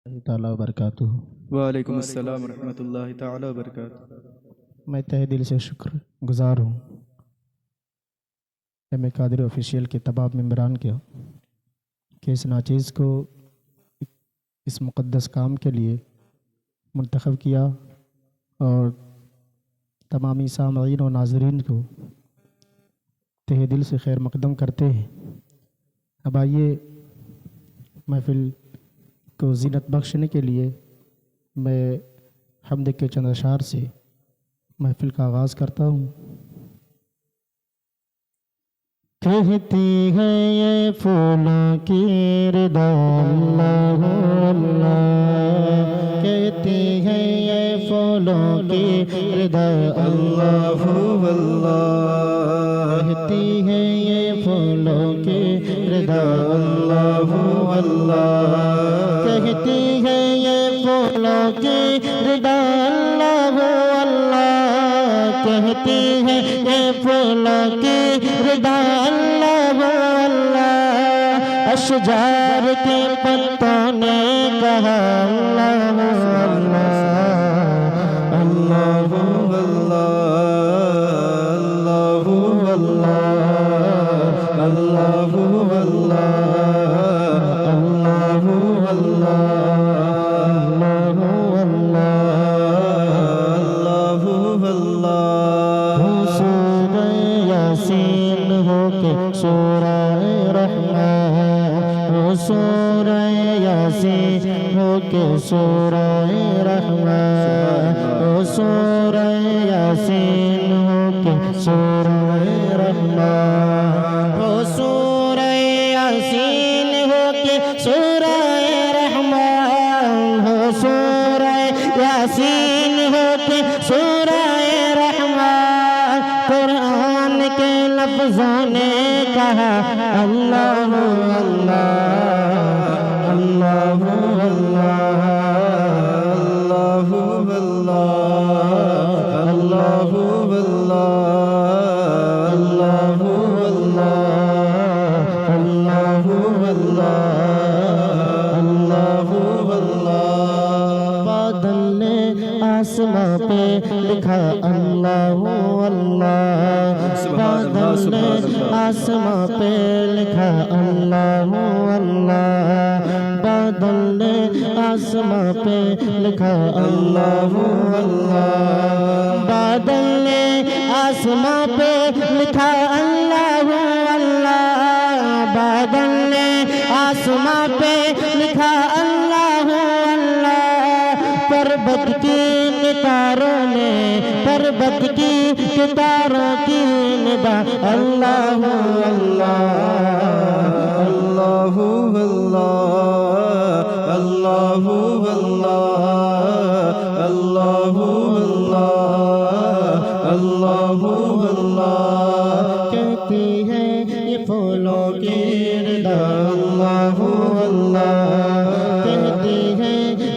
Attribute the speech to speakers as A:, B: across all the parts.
A: ताला बरकातुहू।
B: वालेकुम अस्सलाम रहमतुल्लाहि ताला बरकातुहू।
A: मैं तहे दिल से शुक्र गुज़ार हूँ एम कादिर ऑफिशियल के तमाम मेम्बरान के कि इस नाचीज़ को इस मुक़द्दस काम के लिए मुंतखब किया और तमामी सामईन और नाज़रीन को तहे दिल से खैर मकदम करते हैं। अब आइए महफ़िल को ज़ीनत बख्शने के लिए मैं हम्द के चंद अशार से महफ़िल का आगाज़ करता हूँ। कहती है ये फूलों की रिदा अल्लाह अल्लाह, कहती है ये फूलों की रिदा अल्लाह अल्लाह, कहती है ये फूलों की रिदा अल्लाह अल्लाह, कहती है ये फूलों की रिदा अल्लाह अल्लाह, कहती है ये फूलों की रिदा अल्लाह अल्लाह, अशजार के पत्तों ने कहा अल्लाह अल्लाह अल्लाह अल्लाह अल्लाह सूरह रहमान ओ सूरह यासीन हो के सूरह रहमान ओ सूरह यासीन हो के सूरह रहमान हो सूरह यासीन हो के सूरह रहमान, कुरान के लफ्ज़ों ने कहा अल्लाह अल्लाह अल्लाह आसमां पे लिखा अल्लाह अल्लाह, बादल ने आसमां पे लिखा अल्लाह अल्लाह, बादल ने आसमां पे लिखा अल्लाह अल्लाह, बादल ने आसमां पे लिखा अल्लाह अल्लाह, बादल ने आसमां पे लिखा अल्लाह अल्लाह, पर्वत की तारों ने पर्वत की तारों की निभा अल्लाह अल्लाह अल्लाह अल्लाह अल्लाह अल्लाह अल्लाह अल्लाह, कहती है ये फूलों की रिदा अल्लाह अल्लाह, कहती है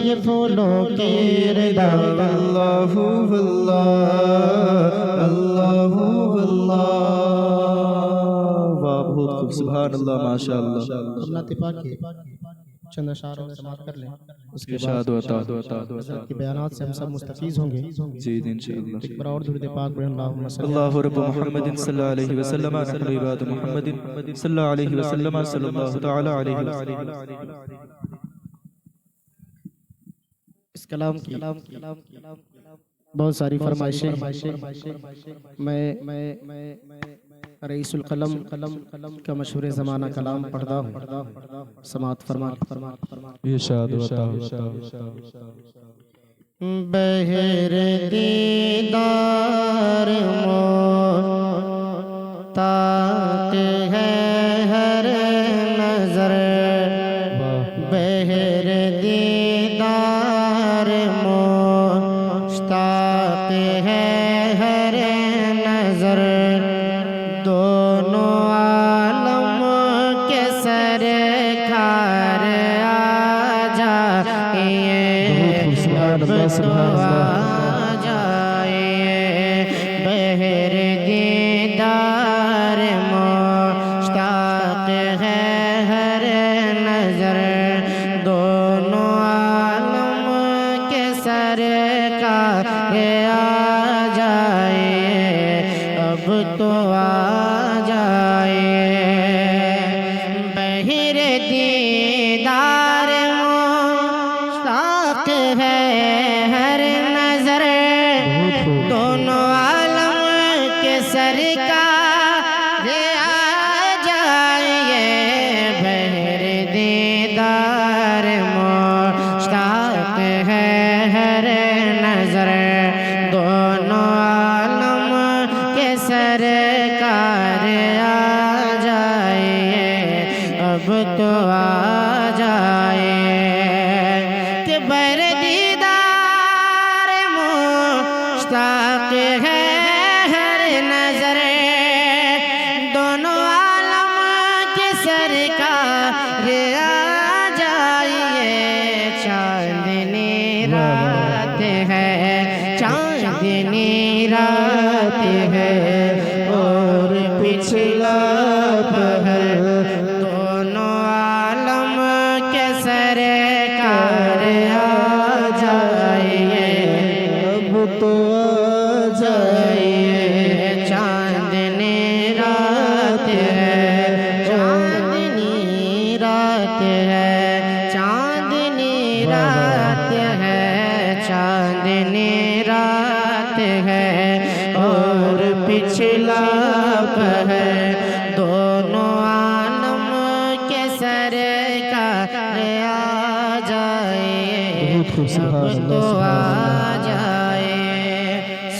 A: ये फूलों की रिदा अल्लाह अल्लाह अल्लाह अल्लाह।
B: वाह, बहुत खूब, सुभान अल्लाह, माशाअल्लाह।
A: अपना तिपा के चंद अशार और समाप्त कर लें, उसके
B: इरशाद
A: बाद
B: होता
A: हज़रत के बयानात से हम सब मुस्तफ़ीज़ होंगे।
B: जी इंशाअल्लाह।
A: एक बार और दुरूद पाक पढ़ें, अल्लाहुम्मा सल्ली
B: अल्लाहु रब्ब मुहम्मदिन सल्लल्लाहु अलैहि वसल्लम नहनु इबाद मुहम्मदिन सल्लल्लाहु अलैहि वसल्लम सल्लल्लाहु तआला अलैहि वसल्लम।
A: इस कलाम की बहुत सारी फरमाइशें मैं रईसुल कलम का मशहूर ज़माना कलाम पढ़ता हूँ, समात फरमा।
B: इरशाद होता
A: बहर दीदार मोहताज है हर नजर, बहर दीदार मोहताज है हर नजर, दोनों आलम के सरकार आ जाइए, जाइए बहर दीदार मुश्ताक है हर नजर, दोनों
C: सरकार आ जाए, अब तो आ जाए। बहिर दीदार मुश्ताक है हर नजर, दोनों आलम के सरकार आ जाए। बहिर दीदार मुश्ताक है हर नजर, दोनों आलम के सरकार आ जाए, अब तो आ जाए। कि बर दीदार मुश्ताक है हर नजर, दोनों आलम के सरकार आ जाइए। चांदनी रात है, चांदनी रात है और पिछला पहर, दोनों आलम के सरकार आ जाइए, अब तो आ जाइए। चांदनी रात है, चांदनी रात है, चांदनी रात है, चांदनी रात है और पिछला पहर, दोनों आलम के सरकार आ जाए, अब तो आ जाए।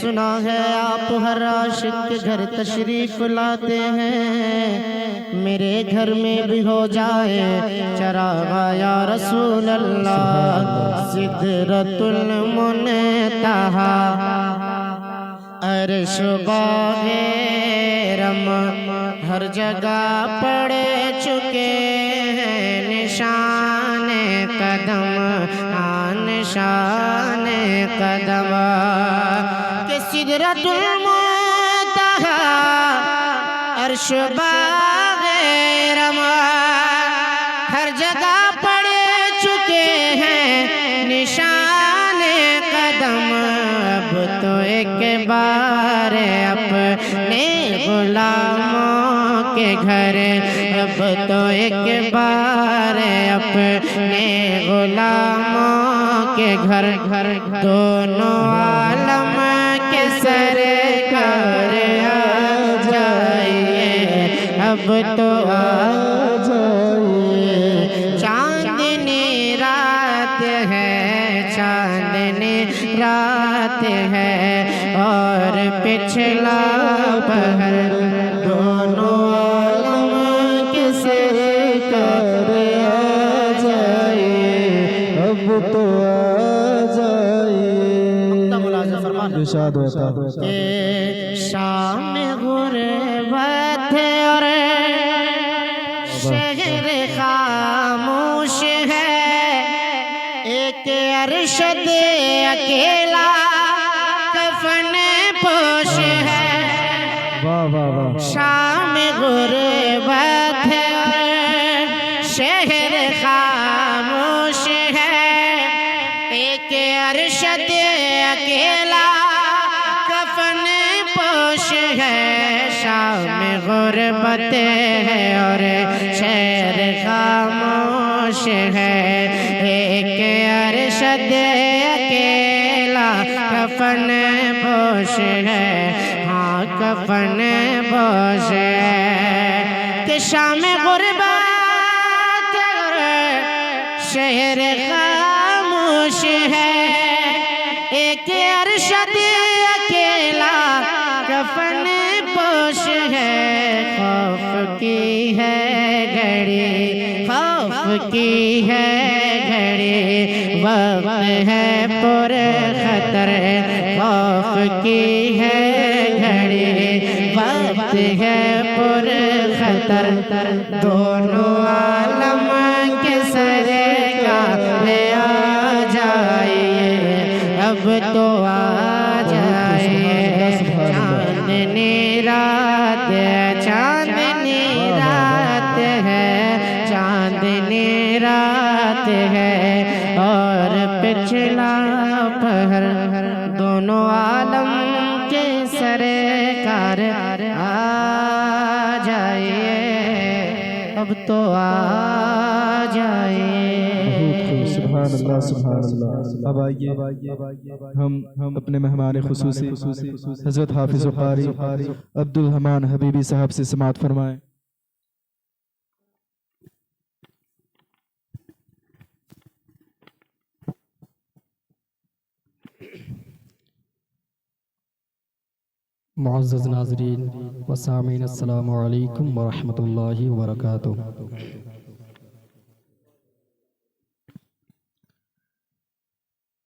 C: सुना है आप हर आशिक के घर तशरीफ लाते हैं, मेरे घर में भी हो जाए चरागा या रसूल अल्लाह। सिदरतुल मुनतहा अर्श बागे रम हर जगह पड़ चुके हैं निशान कदम, निशान कदम। के सिदरतुल मुनतहा अर्श बागे रम हर जगह पड़ चुके हैं निशान कदम। अब तो एक बार अपने गुलामों के घर, अब तो एक बार अपने गुलामों के घर, दोनों आलम के सरकार आ जाइए, अब तो आ जाइए। चांदनी रात है, चांदनी रात है और पिछला पहर, दोनों आलम के सरकार आ जाइए, अब तो आ जाइए। शाम गुरबत और शहर खामोश है, एक अरशद अकेला कफन पोश है। शाम गुरबत है, शहर खामोश है, एक अरशद अकेला कफन पोश है। शाम गुरबत है और शहर खामोश है, एक अरशद अकेला कफन पोश है, हाँ कफन पोश है। कि शाम गुरबत शहर खामोश है, एक अरशद अकेला कफन पोश है। खौफ की है घड़ी, खौफ की है घड़ी, वक्त है पुर खतर, खौफ की है घड़ी, वक्त है पुर खतर, दोनों आलम के सरकार आ जाइए, अब तो आ जाइए। चांदनी रात है, चांदनी रात है, चांदनी रात है और पिछला पहर दोनों आलम के सरकार आ जाइए, अब तो आ जाइए।
B: सुभान अल्लाह सुभान अल्लाह। अब आइए हम अपने मेहमान खुसूसी हज़रत हाफिज़ कारी अब्दुल हमान हबीबी साहब से समाअत फरमाएं।
D: मुअज़्ज़ज़ नाज़रीन व सामीन, अस्सलामु अलैकुम व रहमतुल्लाहि व बरकातुहू।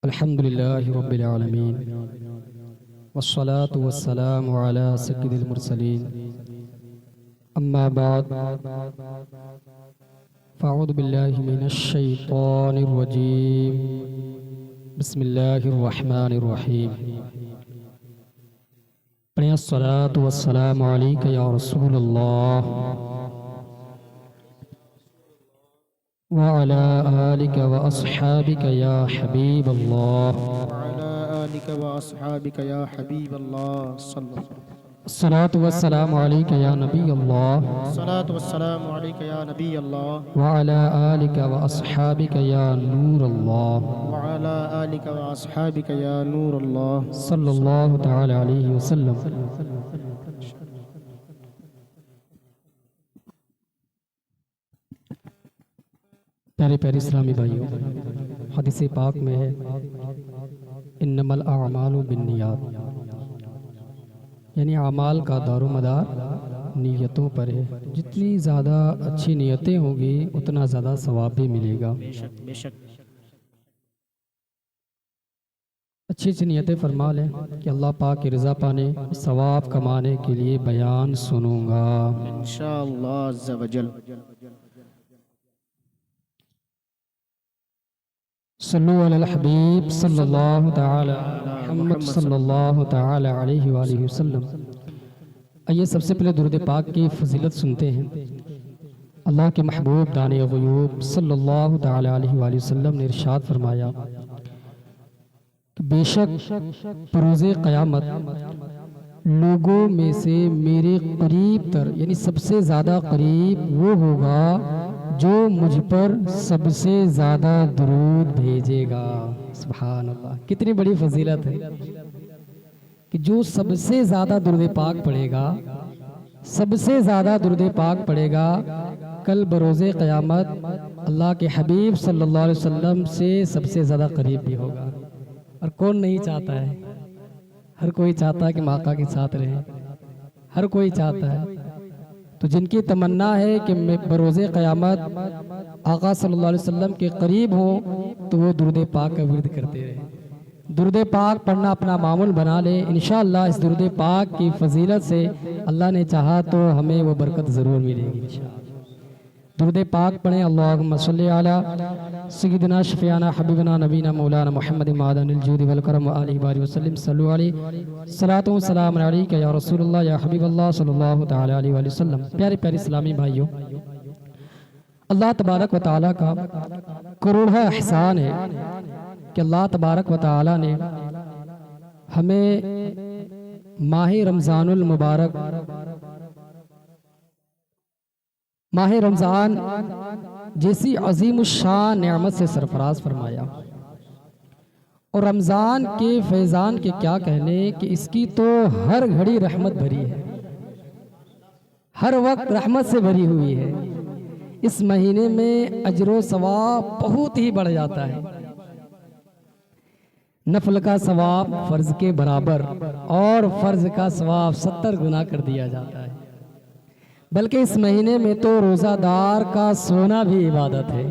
D: अल्हम्दुलिल्लाहि रब्बिल आलमीन वस्सलातु वस्सलामु अला सय्यिदिल मुरसलीन, अम्मा बाद, फ़अऊज़ु बिल्लाहि मिनश शैतानिर रजीम, बिस्मिल्लाहिर रहमानिर रहीम। अस्सलातु वस्सलामु अलैका या रसूलल्लाह व अला आलिका व अस्हाबिका या हबीबल्लाह। अस्सलातु वस्सलामु अलैका या नबी अल्लाह व अला आलिका व अस्हाबिका या नूर अल्लाह सल्लल्लाहु तआला अलैहि वसल्लम। प्यारे प्यारे इस्लामी भाइयों, हदीस पाक में है इन्नमल अअमालु बिन्नियात, यानी अमाल का दारोमदार नीयतों पर है। जितनी ज़्यादा अच्छी नीयतें होंगी उतना ज़्यादा सवाब भी मिलेगा। अच्छी अच्छी नीयतें फरमा लें कि अल्लाह पाक की रज़ा पाने, सवाब कमाने के लिए बयान सुनूंगा
A: इंशाअल्लाह अज़्ज़ा वजल।
D: सल्लु अलल हबीब सल्लल्लाहु तआला मुहम्मद सल्लल्लाहु तआला अलैहि वालिहि वसल्लम। आइए सबसे पहले दुरूद पाक की फजीलत सुनते हैं। अल्लाह के महबूब दाने ग़ुयूब सल्लल्लाहु तआला अलैहि वालिहि वसल्लम ने इरशाद फरमाया कि बेशक रोज़े क़यामत लोगों में से मेरे करीब तर, यानी सबसे ज़्यादा करीब वो होगा जो मुझ पर सबसे ज़्यादा दुरूद भेजेगा। सुभान अल्लाह, कितनी बड़ी फजीलत है कि जो सबसे ज़्यादा दुरूद पाक पढ़ेगा, सबसे ज़्यादा दुरूद पाक पढ़ेगा, कल बरोज़े क़यामत अल्लाह के हबीब सल्लल्लाहु अलैहि वसल्लम से सबसे ज़्यादा करीब भी होगा। और कौन नहीं चाहता है? हर कोई चाहता है कि माका के साथ रहे, हर कोई चाहता है। तो जिनकी तमन्ना है कि मैं बरोज़े क़यामत आका सल्लल्लाहु अलैहि वसल्लम के करीब हो, तो वो दुरूद पाक का विर्द करते रहे। दुरूद पाक पढ़ना अपना मामूल बना ले। इंशाअल्लाह इस दुरूद पाक की फजीलत से अल्लाह ने चाहा तो हमें वो बरकत ज़रूर मिलेगी इंशाअल्लाह। दुरूद पाक पढ़ें। अल्लाहुम्मा सल्लि अला सय्यिदिना शफीअना हबीबना नबीना मौलाना मुहम्मद मादनिल जूद वल करम व आलिहि व सल्लम। सल्लु अलैहि सलातो व सलाम अलैका या रसूलल्लाह या हबीबल्लाह सल्लल्लाहु तआला अलैहि व सल्लम। प्यारे प्यारे इस्लामी भाइयों, अल्लाह तबारक व तआला का करोड़ा एहसान है कि अल्लाह तबारक व तआला ने हमें माह रमज़ानुल मुबारक, माह रमज़ान जैसी अज़ीमुश्शान नेमत से सरफराज फरमाया। और रमज़ान के फैज़ान के क्या कहने कि इसकी तो हर घड़ी रहमत भरी है, हर वक्त रहमत से भरी हुई है। इस महीने में अजरो सवाब बहुत ही बढ़ जाता है। नफल का सवाब फ़र्ज के बराबर और फ़र्ज का सवाब 70 गुना कर दिया जाता है। बल्कि इस महीने में तो रोज़ादार का सोना भी इबादत है।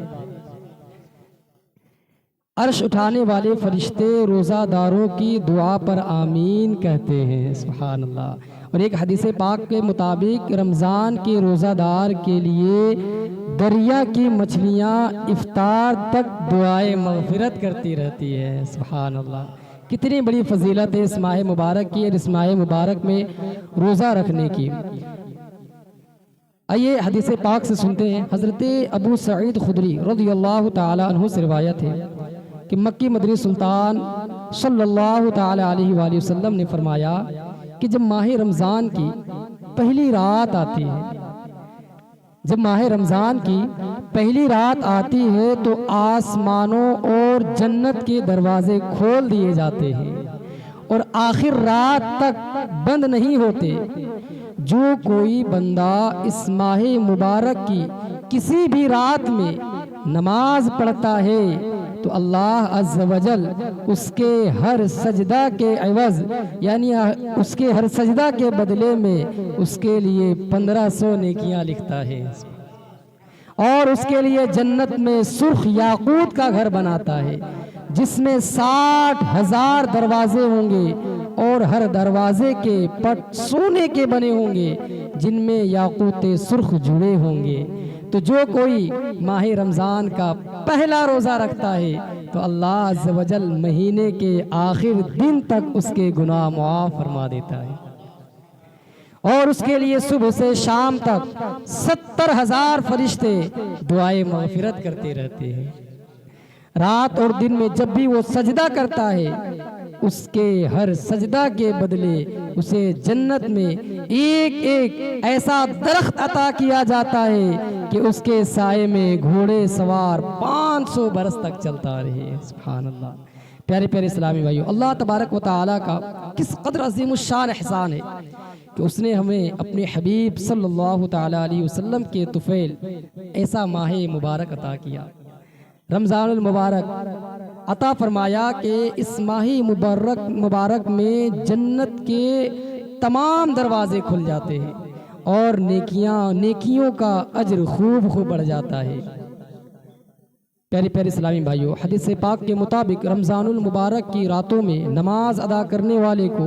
D: अर्श उठाने वाले फरिश्ते रोज़ादारों की दुआ पर आमीन कहते हैं। सुभान अल्लाह। और एक हदीस पाक के मुताबिक रमज़ान के रोज़ादार के लिए दरिया की मछलियाँ इफ्तार तक दुआए मग़फ़िरत करती रहती है। सुभान अल्लाह, कितनी बड़ी फजीलत है इस माह मुबारक की और इस माह मुबारक में रोज़ा रखने की। आइए हदीस पाक से सुनते हैं। हज़रत अबू सईद खुदरी रज़ियल्लाहु ताला अन्हु से रिवायत है कि मक्की मदनी सुल्तान सल्लल्लाहु ताला अलैहि वसल्लम ने फरमाया कि जब माह रमज़ान की पहली रात आती है, जब माह रमज़ान की पहली रात आती है तो आसमानों और जन्नत के दरवाजे खोल दिए जाते हैं और आखिर रात तक बंद नहीं होते। जो कोई बंदा इस माह मुबारक की किसी भी रात में नमाज पढ़ता है तो अल्लाह अज़्ज़ वजल उसके हर सजदा के एवज़ यानी उसके हर सजदा के बदले में उसके लिए 1500 नेकियां लिखता है और उसके लिए जन्नत में सुर्ख याकूत का घर बनाता है जिसमें 60,000 दरवाजे होंगे और हर दरवाजे के पट सोने के बने होंगे जिनमें याकूत सुर्ख जुड़े होंगे। तो जो कोई माह रमज़ान का पहला रोज़ा रखता है तो अल्लाह अज़्ज़ वजल महीने के आखिर दिन तक उसके गुनाह मुआफ़ फरमा देता है और उसके लिए सुबह से शाम तक 70,000 फरिश्ते दुआए मग़फ़िरत करते रहते हैं। रात और दिन में जब भी वो सजदा करता है उसके हर सजदा के बदले उसे जन्नत में एक एक ऐसा दरख्त अता किया जाता है कि उसके साए में घोड़े सवार 500 बरस तक चलता रहे। सुभान अल्लाह। प्यारे प्यारे इस्लामी भाइयों, अल्लाह तबारक व तआला का किस कदर अज़ीम शान एहसान है कि उसने हमें अपने हबीब सल्लल्लाहु तआला अलैहि वसल्लम के तुफ़ैल ऐसा माह मुबारक अता किया, रमज़ानुल मुबारक अता फरमाया कि इस माही मुबारक में जन्नत के तमाम दरवाजे खुल जाते हैं और नेकियों का अज्र खूब बढ़ जाता है। प्यारे प्यारे इस्लामी भाइयों, हदीस पाक के मुताबिक रमज़ानुल मुबारक की रातों में नमाज अदा करने वाले को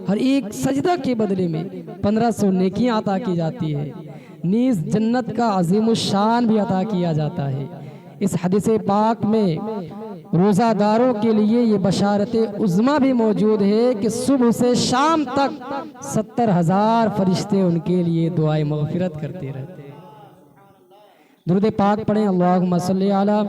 D: हर एक सजदा के बदले में 1500 नेकियां अता की जाती है। नीज़ जन्नत का अज़ीम शान भी अता किया जाता है। इस हदीस पाक में रोज़ादारों के लिए ये बशारत उज़्मा भी मौजूद है कि सुबह से शाम तक 70,000 फरिश्ते उनके लिए दुआए मग़फ़िरत करते रहते हैं। दुरूद पाक पढ़ें। अल्लाहुम्मा सल्ली अला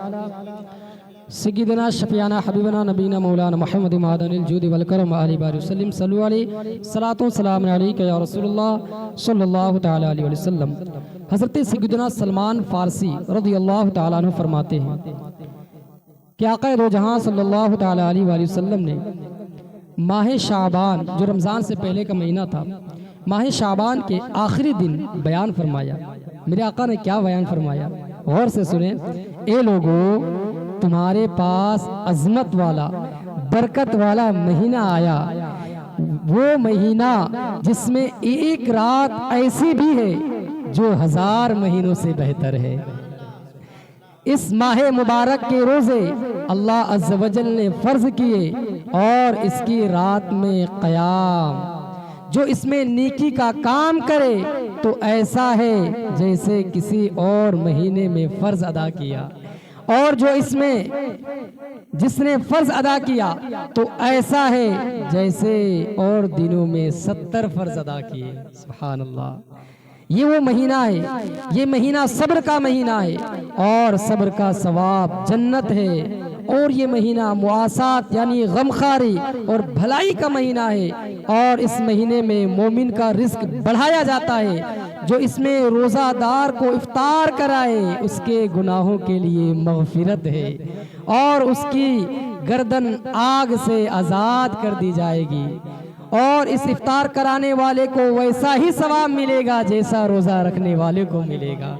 D: सय्यिदना शफीअना हबीबना नबीना मौलाना मुहम्मद मादनिल जूद वल करम अली बारि वसल्लम सल्लु अलैहि सलातो सलाम अलैका या रसूलुल्लाह सल्लल्लाहु तआला अलैहि वसल्लम। हज़रत सय्यिदना सलमान फ़ारसी रज़ियल्लाहु तआला अन्हु फरमाते हैं कि आक़ा दो जहां सल्लल्लाहु तआला अलैहि वसल्लम ने माह शाबान, जो रमज़ान से पहले का महीना था, माह शाबान के आखिरी दिन बयान फरमाया। मेरे आका ने क्या बयान फरमाया, गौर से सुने। ए लोगों, तुम्हारे पास अज़मत वाला बरकत वाला महीना आया, वो महीना जिसमें एक रात ऐसी भी है जो 1000 महीनों से बेहतर है। इस माह मुबारक के रोज़े अल्लाह अज़्ज़ वजल ने फ़र्ज़ किए और इसकी रात में क़याम, जो इसमें नेकी का काम करे तो ऐसा है जैसे किसी और महीने में फ़र्ज़ अदा किया, और जो इसमें जिसने फ़र्ज़ अदा किया तो ऐसा है जैसे और दिनों में 70 फ़र्ज़ अदा किए। सुभान अल्लाह। ये वो महीना है, ये महीना सब्र का महीना है और सब्र का सवाब जन्नत है। और ये महीना मुआसात यानी गमखारी और भलाई का महीना है और इस महीने में मोमिन का रिस्क बढ़ाया जाता है। जो इसमें रोज़ादार को इफ्तार कराए उसके गुनाहों के लिए मग़फ़िरत है और उसकी गर्दन आग से आज़ाद कर दी जाएगी और इस इफ्तार कराने वाले को वैसा ही सवाब मिलेगा जैसा रोज़ा रखने वाले को मिलेगा,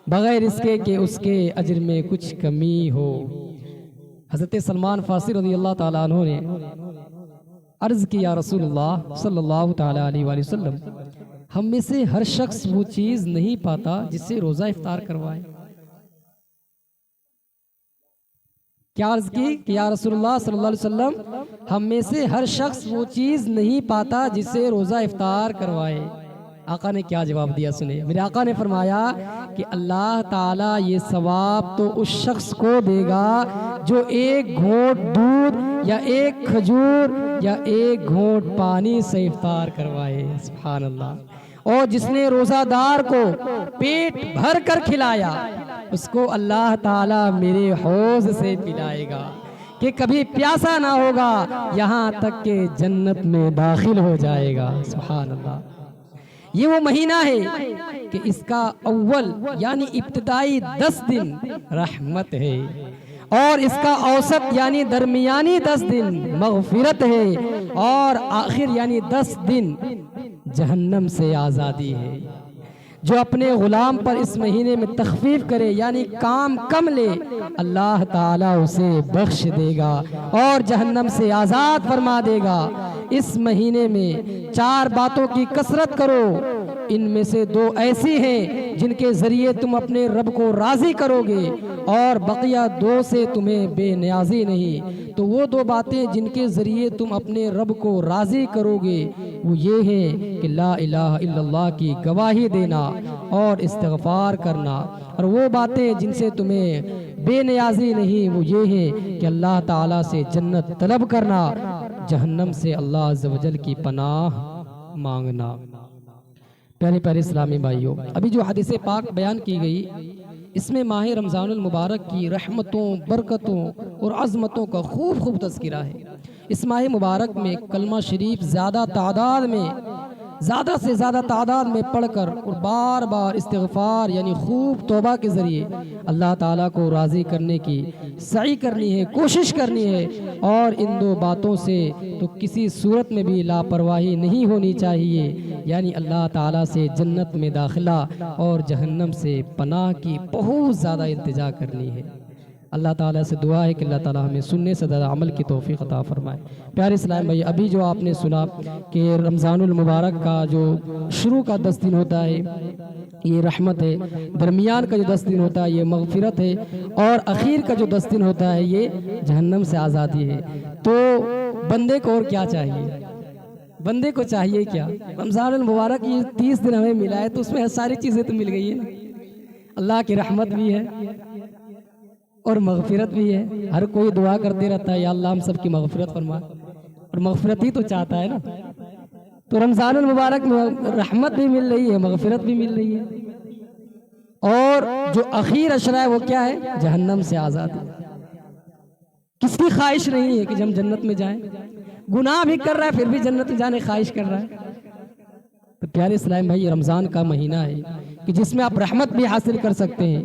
D: बगैर इसके कि उसके अज्र में कुछ कमी हो। हज़रत सलमान फ़ारसी रज़ियल्लाहु ताला अन्हु ने अर्ज़ की, या रसूलुल्लाह सल्लल्लाहु ताला अलैहि वसल्लम, हम में से हर शख्स वो चीज़ नहीं पाता जिससे रोज़ा इफ्तार करवाए। क्या अर्ज़ की कि या रसूलुल्लाह सल्लल्लाहु अलैहि वसल्लम, हम में से हर शख्स वो चीज़ नहीं पाता जिससे रोज़ा इफ्तार करवाए। आका ने क्या जवाब दिया, सुने। मेरे आका ने फरमाया कि अल्लाह ताला ये सवाब तो उस शख्स को देगा जो एक घोंट दूध या एक खजूर या एक घोंट पानी से इफ्तार करवाए। सुभान अल्लाह। और जिसने रोज़ादार को पेट भर कर खिलाया उसको अल्लाह ताला मेरे हौज से पिलाएगा कि कभी प्यासा ना होगा, यहाँ तक कि जन्नत में दाखिल हो जाएगा। सुभान अल्लाह। ये वो महीना है कि इसका अव्वल यानी इब्तिदाई 10 दिन रहमत है और इसका औसत यानी दरमियानी 10 दिन मग़फ़िरत है और आखिर यानी 10 दिन जहन्नम से आज़ादी है। जो अपने ग़ुलाम पर इस महीने में तख़फ़ीफ़ करे यानी काम कम ले, अल्लाह ताला उसे बख्श देगा और जहन्नम से आज़ाद फरमा देगा। इस महीने में 4 बातों की कसरत करो, इनमें से 2 ऐसी हैं जिनके ज़रिए तुम अपने रब को राज़ी करोगे और बकिया 2 से तुम्हें बेनियाज़ी नहीं। तो वो 2 बातें जिनके ज़रिए तुम अपने रब को राज़ी करोगे वो ये है कि ला इलाहा इल्लल्लाह की गवाही देना और इस्तिग़फ़ार करना, और वो बातें जिनसे तुम्हें बेनियाज़ी नहीं वो ये है कि अल्लाह ताला से जन्नत तलब करना, जहन्नम से अल्लाह अज़्ज़ व जल की पनाह मांगना। प्यारे प्यारे इस्लामी भाइयों, अभी जो हदीस पाक बयान की गई इसमें माह रमज़ानुल मुबारक की रहमतों, बरकतों और अज़मतों का खूब तज़किरा है। इस माह मुबारक में कलमा शरीफ ज़्यादा से ज़्यादा तादाद में पढ़कर और बार बार इस्तिग़फ़ार यानी खूब तौबा के ज़रिए अल्लाह ताला को राज़ी करने की सही करनी है, कोशिश करनी है। और इन 2 बातों से तो किसी सूरत में भी लापरवाही नहीं होनी चाहिए, यानी अल्लाह ताला से जन्नत में दाखिला और जहन्नम से पनाह की बहुत ज़्यादा इल्तिजा करनी है। अल्लाह ताला से दुआ है कि अल्लाह ताला हमें सुनने से ज़्यादा अमल की तौफ़ीक़ अता फ़रमाए। प्यारे इस्लाम भाई, अभी जो आपने सुना कि रमज़ानुल मुबारक का जो शुरू का 10 दिन होता है ये रहमत है, दरमियान का जो 10 दिन होता है ये मग़फ़िरत है और आखिर का जो 10 दिन होता है ये जहन्नम से आज़ादी है। तो बंदे को और क्या चाहिए? बंदे को चाहिए क्या? रमज़ानुल मुबारक ये 30 दिन हमें मिला है तो उसमें सारी चीज़ें तो मिल गई है। अल्लाह की रहमत भी है और मग़फ़िरत भी है। हर कोई दुआ करते रहता है या अल्लाह हम सब की मग़फ़िरत फरमा, और मग़फ़िरत ही तो चाहता है ना। तो रमज़ानुल मुबारक में रहमत भी मिल रही है, मग़फ़िरत भी मिल रही है और जो आखिर अशरा है वो क्या है? जहन्नम से आज़ादी। किसकी ख्वाहिश नहीं है कि हम जन्नत में जाएं? गुनाह भी कर रहा है फिर भी जन्नत में जाने ख्वाहिश कर रहा है। तो प्यारे इस्लाम भाई, ये रमज़ान का महीना है कि जिसमें आप रहमत भी हासिल कर सकते हैं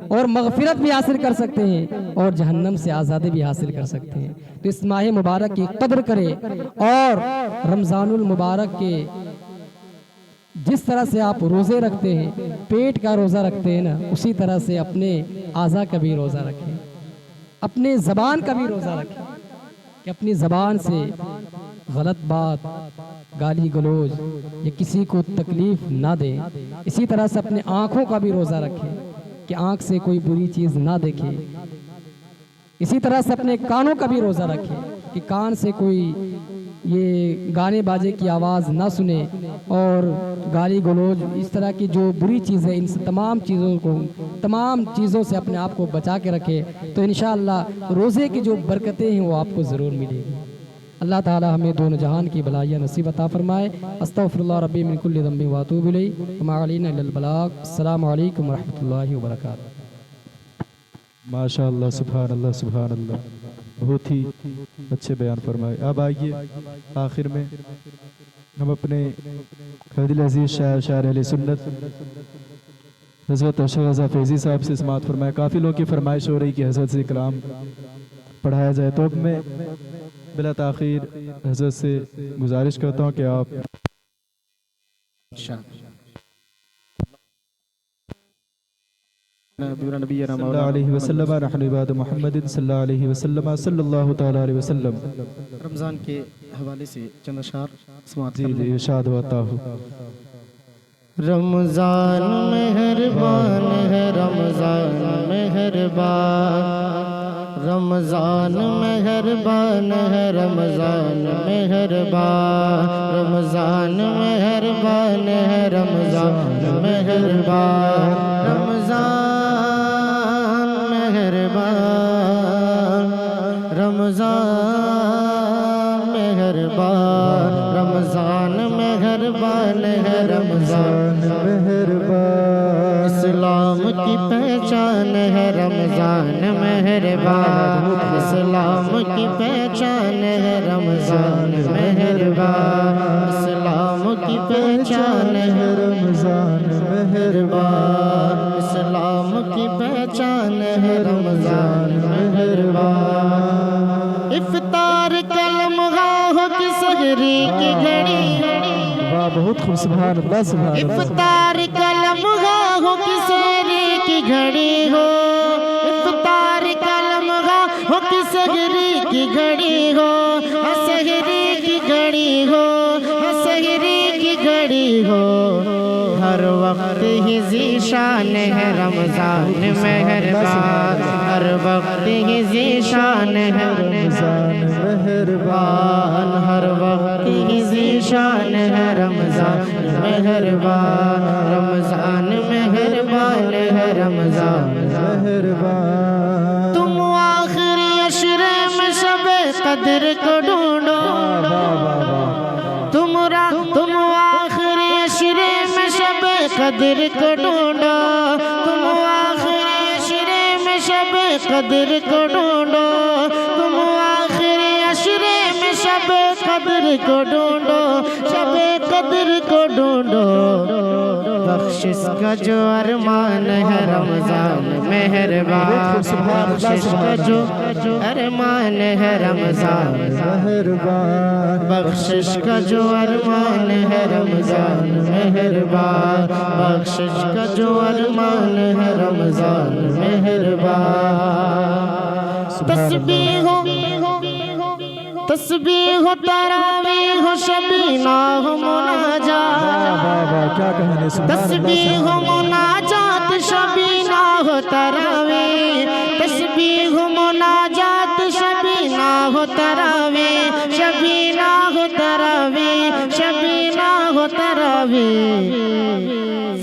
D: और मग़फ़िरत भी हासिल कर सकते हैं और जहन्नम से आज़ादी भी हासिल कर सकते हैं। तो इस माह मुबारक की कदर करें और रमज़ानुल मुबारक के जिस तरह से आप रोज़े रखते हैं, पेट का रोज़ा रखते हैं ना, उसी तरह से अपने आज़ा का भी रोज़ा रखें, अपने ज़बान का भी रोज़ा रखें कि अपनी ज़बान से गलत बात, गाली गलौज या किसी को तकलीफ़ ना दें। इसी तरह से अपने आँखों का भी रोज़ा रखें कि आँख से कोई बुरी चीज़ ना देखे। इसी तरह से अपने कानों का भी रोज़ा रखें कि कान से कोई ये गाने बाजे की आवाज़ ना सुने और गाली गलौज इस तरह की जो बुरी चीज़ है, इन तमाम चीज़ों से अपने आप को बचा के रखे। तो इंशाअल्लाह रोज़े की जो बरकतें हैं वो आपको ज़रूर मिलेगी। अल्लाह ताला हमें दोनों जहान की भलाइयाँ नसीब अता फरमाए। अस्तग़फिरुल्लाह रब्बी मिन कुल्लि ज़ंबिन व अतूबु इलैहि व मा अलैना इल्लल बलाग। अस्सलामु अलैकुम व रहमतुल्लाहि व बरकातुहू।
B: माशाअल्लाह, सुभान अल्लाह, सुभान अल्लाह, बहुत ही अच्छे बयान फरमाए। अब आइए आखिर में हम अपने क़ादिल अज़ीज़ शायर अहले सुन्नत हज़रत अशरफ रज़ा फैज़ी साहब से समाअत फरमाए। काफ़ी लोगों की फरमाइश हो रही कि हज़रत से कलाम पढ़ाया जाए, तो अब मैं बिला ताख़ीर हज़रत से गुजारिश करता हूँ कि आप सल्लल्लाहु अलैहि वसल्लम नहनु इबादु मुहम्मदिन सल्लल्लाहु अलैहि वसल्लम सल्लल्लाहु तआला अलैहि वसल्लम
A: रमज़ान के हवाले से चंद अशआर समाअत
B: जी जी इरशाद होता हो।
C: रमज़ान मेहरबान है, रमज़ान मेहरबान, रमज़ान मेहरबान है, रमज़ान मेहरबान, रमज़ान मेहरबान है, रमज़ान मेहरबान, रमज़ान मेहरबान, रमज़ान मेहरबान, रमजान मेहरबान है रमजान मेहरबान, इस्लाम की पहचान है रमजान मेहरबान, इस्लाम की पहचान है रमजान मेहरबान, इस्लाम की पहचान है रमजान मेहरबान, इस्लाम की पहचान है रमजान मेहरबान। इफ्तार कलम हो कि सहरी की घड़ी,
B: वाह बहुत खूब, सुभान अल्लाह सुभान अल्लाह।
C: इफ्तार कलम हो कि सहरी की घड़ी हो, इफ्तार कलम हो कि सहरी की घड़ी हो, सहरी की घड़ी हो, सहरी की घड़ी हो, हर वक्त ही ज़ीशान है रमजान मेहरबान, हर वक्त ही ज़ीशान है रमजान मेहरबान, हर वक्त ही ज़ीशान है रमजान मेहरबान, रमजान मेहरबान है रमजान मेहरबान। तुम आखिरी अशरे में शबे कदर को ढूंढो, तुम आखिरी अशरे में शबे कदर को ढूंढो, तुम आखिरी अशरे में शबे कदर को ढूंढो, तुम आखिरी अशरे में शबे कदर को ढूंढो, शबे कदर को ढूंढो, बख्शिश का जो अरमान है रमजान मेहरबान, बख्शिश का जो अरमान है रमजान मेहरबान, बख्शिश का जो अरमान है रमजान मेहरबान, बख्शिश का जो अरमान है रमजान मेहरबान। तस्बीह हो तरावीह हो शबीना हो मुनाजात,
B: क्या कहने,
C: तस्बीह हो मुनाजात शबीना हो तरावीह, तस्बीह हो मुनाजात शबीना हो तरावीह, शबीना हो तरावीह, शबीना हो तरावीह,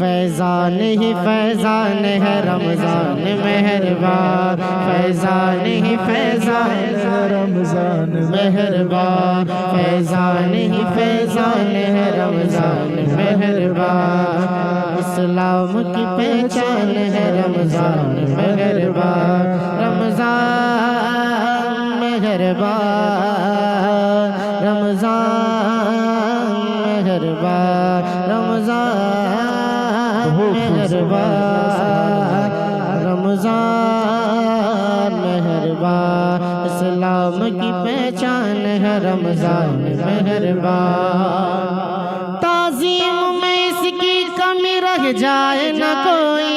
C: फैज़ान ही फैज़ान है रमजान मेहरबान, फैज़ान ही फैज़ान है रमजान मेहरबान, फैज़ान ही फैज़ान है रमजान मेहरबान, इस्लाम की पहचान है रमजान मेहरबान, रमजान मेहरबान, रमजान मेहरबान, रमजान मेहरबान, रमजान मेहरबान, इस्लाम की पहचान है रमजान मेहरबान। ताज़ीम में इसकी कमी रह जाए न कोई,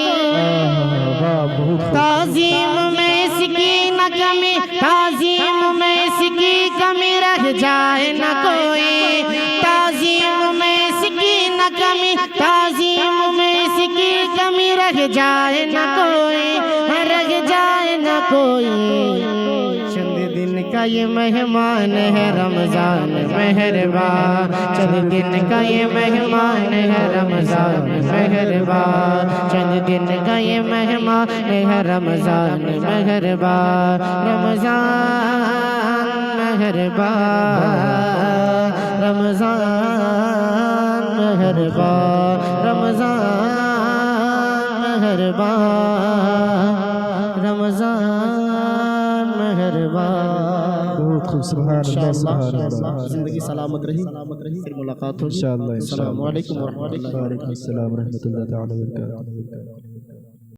C: ताज़ीम में इसकी न कमी, ताज़ीम में इसकी कमी रह जाए न कोई, ताज़ीम में इसकी न कमी, ताज़ीम में इसकी कमी रह जाए न कोई, रह जाए न कोई, चंद दिन का ये मेहमान है रमजान मेहरबान, चंद दिन का ये मेहमान है रमजान मेहरबान, चंद दिन का ये मेहमान है रमजान मेहरबान, रमजान मेहरबान, रमजान मेहरबान, रमजान मेहरबान, रमजान मेहरबान।
B: बहुत खूब, सुभान अल्लाह सुभान अल्लाह।
C: जिंदगी सलामत रही, फिर मुलाकात होगी।
B: इंशाअल्लाह,
C: अस्सलाम वालेकुम व रहमतुल्लाहि व बरकातहू।
B: वालेकुम अस्सलाम व रहमतुल्लाहि तआला व बरकातहू।